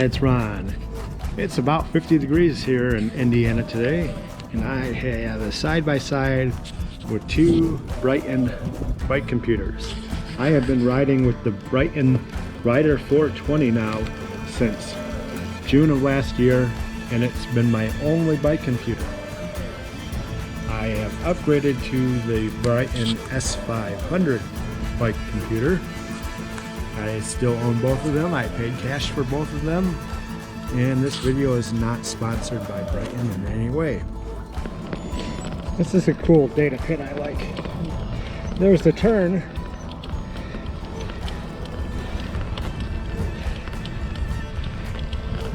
It's Ron. It's about 50 degrees here in Indiana today, and I have a side-by-side with two Bryton bike computers. I have been riding with the Bryton Rider 420 now since June of last year, and it's been my only bike computer. I have upgraded to the Bryton S500 bike computer. I still own both of them. I paid cash for both of them, and this video is not sponsored by Bryton in any way. This is a cool data pin I like. There's the turn.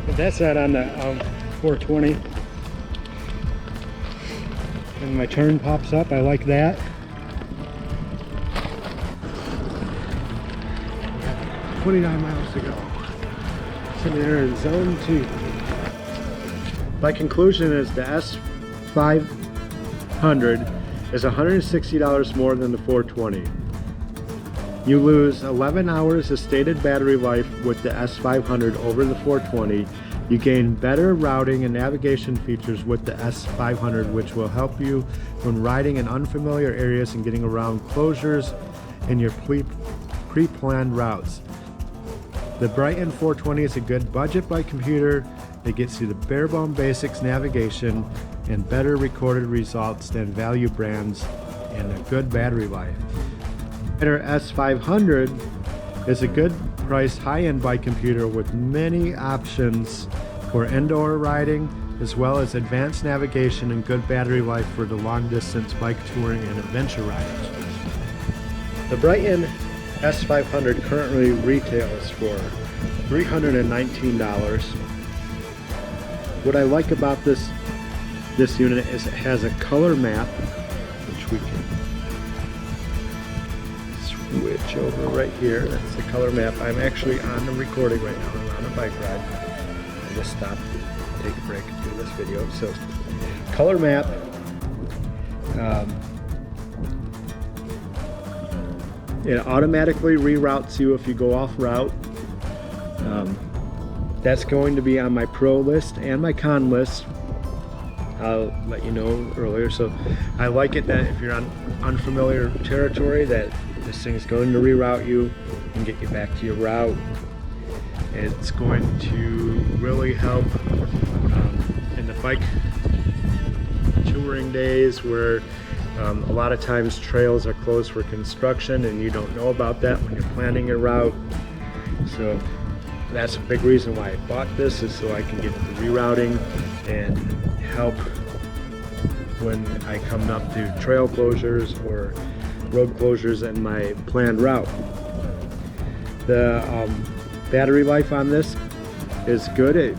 But that's not on the 420. And my turn pops up. I like that. 29 miles to go. So they're in zone 2. My conclusion is the S500 is $160 more than the 420. You lose 11 hours of stated battery life with the S500 over the 420. You gain better routing and navigation features with the S500, which will help you when riding in unfamiliar areas and getting around closures in your pre-planned routes. The Bryton 420 is a good budget bike computer that gets you the bare bone basics navigation and better recorded results than value brands and a good battery life. The S500 is a good priced high-end bike computer with many options for indoor riding as well as advanced navigation and good battery life for the long distance bike touring and adventure riders. The Bryton S500 currently retails for $319. What I like about this unit is it has a color map, which we can switch over right here. That's the color map. I'm actually on the recording right now. I'm on a bike ride. I just stopped to take a break and do this video. So, color map. It automatically reroutes you if you go off route. That's going to be on my pro list and my con list. I'll let you know earlier. So I like it that if you're on unfamiliar territory, that this thing is going to reroute you and get you back to your route. It's going to really help in the bike touring days where a lot of times trails are closed for construction and you don't know about that when you're planning your route. So that's a big reason why I bought this, is so I can get the rerouting and help when I come up to trail closures or road closures in my planned route. The battery life on this is good. It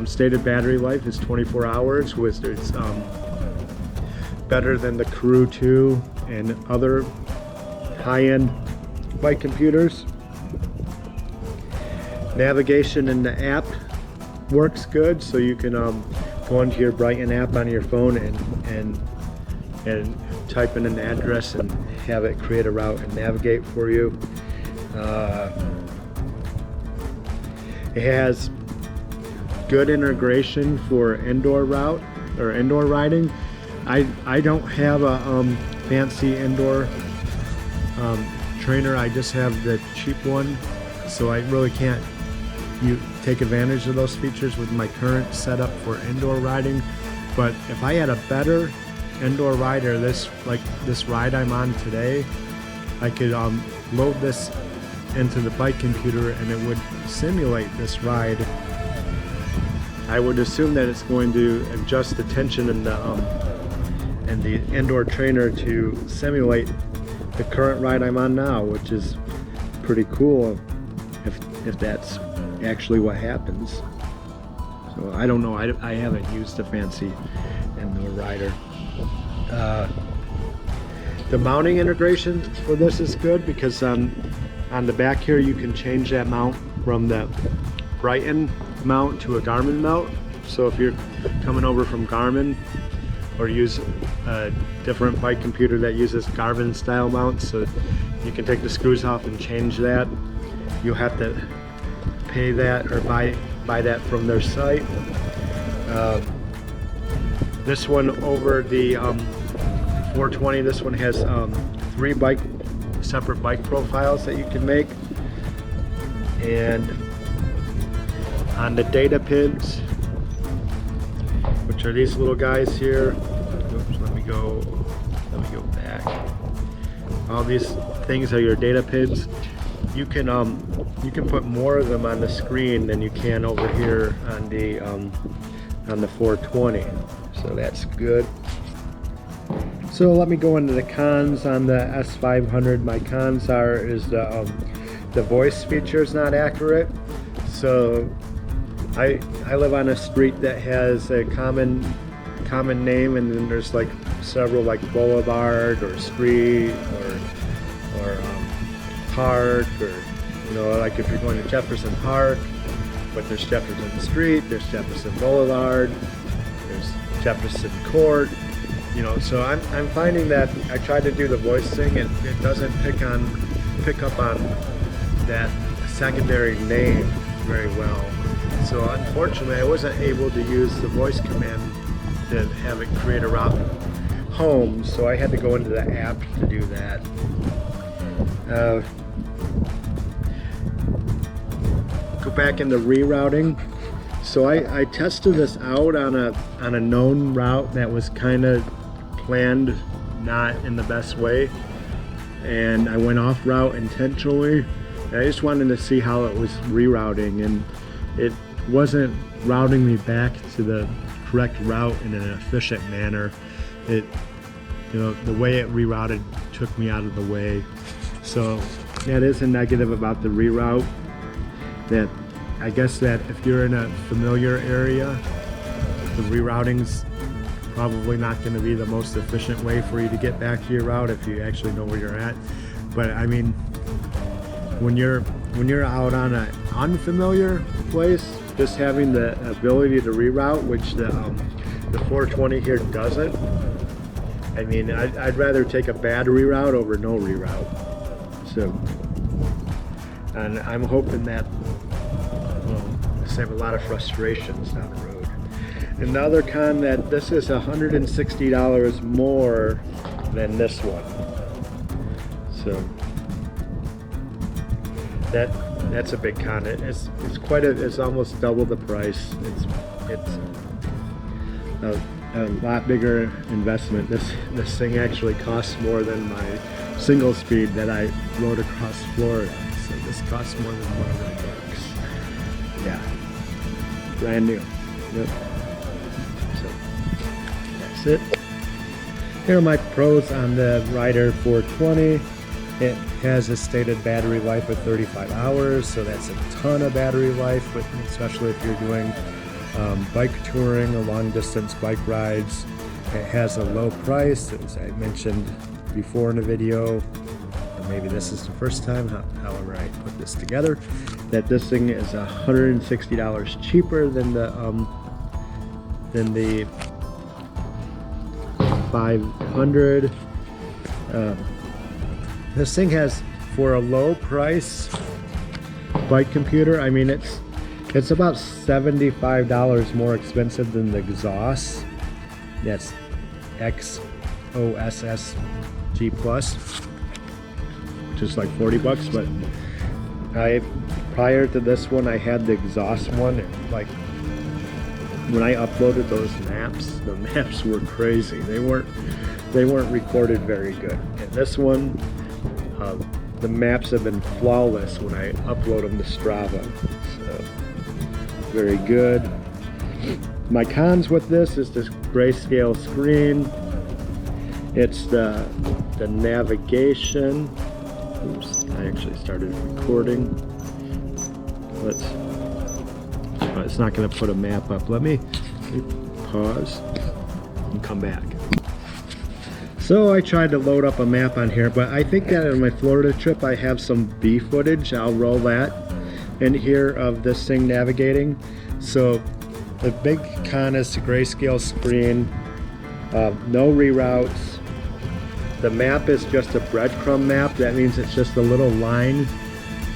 stated battery life is 24 hours, which is better than the Crew 2 and other high-end bike computers. Navigation in the app works good, so you can go into your Bryton app on your phone and type in an address and have it create a route and navigate for you. It has good integration for indoor route or indoor riding. I don't have a fancy indoor trainer. I just have the cheap one, so I really can't take advantage of those features with my current setup for indoor riding. But if I had a better indoor rider, this ride I'm on today, I could load this into the bike computer and it would simulate this ride. I would assume that it's going to adjust the tension in the indoor trainer to simulate the current ride I'm on now, which is pretty cool if that's actually what happens. So I don't know, I haven't used a fancy indoor rider. The mounting integration for this is good because on the back here you can change that mount from the Bryton mount to a Garmin mount. So if you're coming over from Garmin or use a different bike computer that uses Garmin style mounts, so you can take the screws off and change that. You'll have to pay that or buy buy that from their site. This one over the 420, this one has 3 separate bike profiles that you can make. And on the data pins, which are these little guys here. Oops, let me go back. All these things are your data pins. You can put more of them on the screen than you can over here on the 420. So that's good. So let me go into the cons on the S500. My cons is the voice feature is not accurate. So I live on a street that has a common name, and then there's like several, like boulevard or street or park, or like if you're going to Jefferson Park, but there's Jefferson Street, there's Jefferson Boulevard, there's Jefferson Court. So I'm finding that I tried to do the voice thing, and it doesn't pick up on that secondary name very well. So unfortunately, I wasn't able to use the voice command to have it create a route home, so I had to go into the app to do that. Go back into rerouting. So I tested this out on a known route that was kind of planned not in the best way, and I went off route intentionally. I just wanted to see how it was rerouting, and it wasn't routing me back to the correct route in an efficient manner. The way it rerouted took me out of the way. So that is a negative about the reroute. That I guess that if you're in a familiar area, the rerouting's probably not going to be the most efficient way for you to get back to your route if you actually know where you're at. But I mean, when you're out on an unfamiliar place, just having the ability to reroute, which the 420 here doesn't. I mean, I'd rather take a bad reroute over no reroute. So, and I'm hoping that we'll save a lot of frustrations down the road. Another con, that this is $160 more than this one. So that's a big con. It's almost double the price. It's a lot bigger investment. This thing actually costs more than my single speed that I rode across Florida. So this costs more than $100. Yeah, brand new. Yep. So that's it. Here are my pros on the Rider 420. It has a stated battery life of 35 hours, so that's a ton of battery life, but especially if you're doing bike touring or long distance bike rides. It has a low price, as I mentioned before in the video, or maybe this is the first time, however I put this together, that this thing is $160 cheaper than the 500. This thing has, for a low price bike computer, I mean it's about $75 more expensive than the exhaust. That's XOSS G Plus, which is like 40 bucks. But prior to this one, I had the exhaust one, and like when I uploaded those maps, the maps were crazy. They weren't recorded very good. And this one, the maps have been flawless when I upload them to Strava. So very good. My cons with this is this grayscale screen. It's the navigation. Oops, I actually started recording. It's not going to put a map up. Let me pause and come back. So I tried to load up a map on here, but I think that on my Florida trip I have some B footage. I'll roll that in here of this thing navigating. So the big con is the grayscale screen, no reroutes. The map is just a breadcrumb map. That means it's just a little line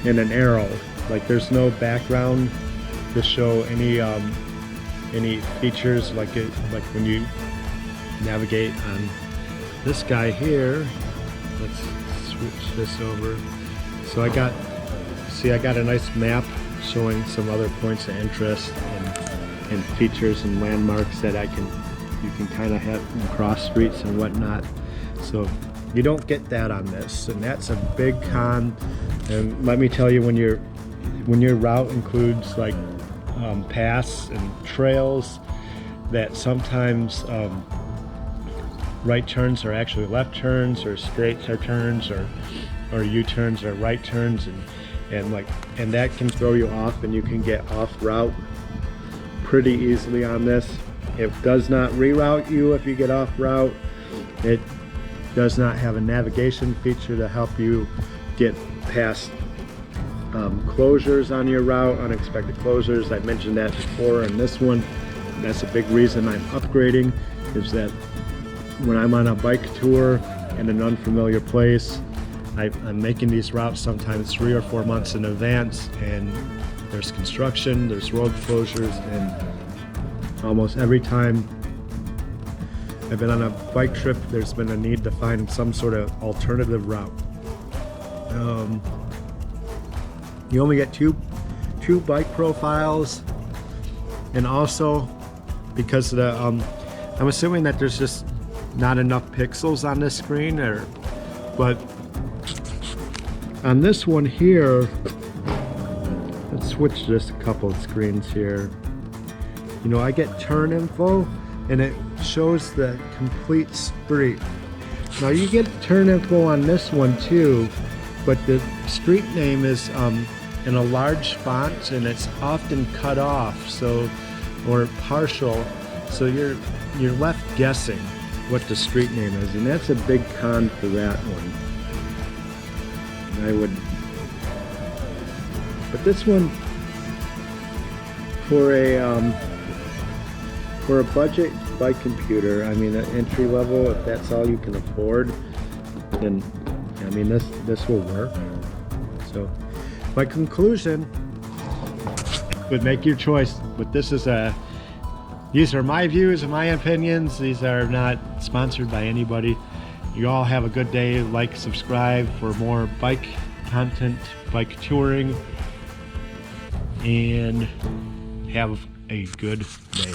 and an arrow. Like there's no background to show any features like when you navigate on this guy here. Let's switch this over. So I got a nice map showing some other points of interest and features and landmarks that you can kind of have cross streets and whatnot. So you don't get that on this, and that's a big con. And let me tell you, when your route includes like paths and trails, that sometimes right turns are actually left turns, or straights are turns, or U-turns are right turns, and that can throw you off, and you can get off route pretty easily on this. It does not reroute you if you get off route. It does not have a navigation feature to help you get past closures on your route, unexpected closures. I mentioned that before in this one. That's a big reason I'm upgrading, is that when I'm on a bike tour in an unfamiliar place, I'm making these routes sometimes 3 or 4 months in advance, and there's construction, there's road closures, and almost every time I've been on a bike trip, there's been a need to find some sort of alternative route. You only get two bike profiles, and also because of the I'm assuming that there's just not enough pixels on this screen, but on this one here, let's switch just a couple of screens here. You know, I get turn info, and it shows the complete street. Now you get turn info on this one too, but the street name is in a large font, and it's often cut off, so, or partial, so you're left guessing what the street name is, and that's a big con for that one. But this one, for a budget bike computer, I mean, an entry level, if that's all you can afford, then I mean this will work. So my conclusion would make your choice, but these are my views and my opinions. These are not sponsored by anybody. You all have a good day. Like, subscribe for more bike content, bike touring, and have a good day.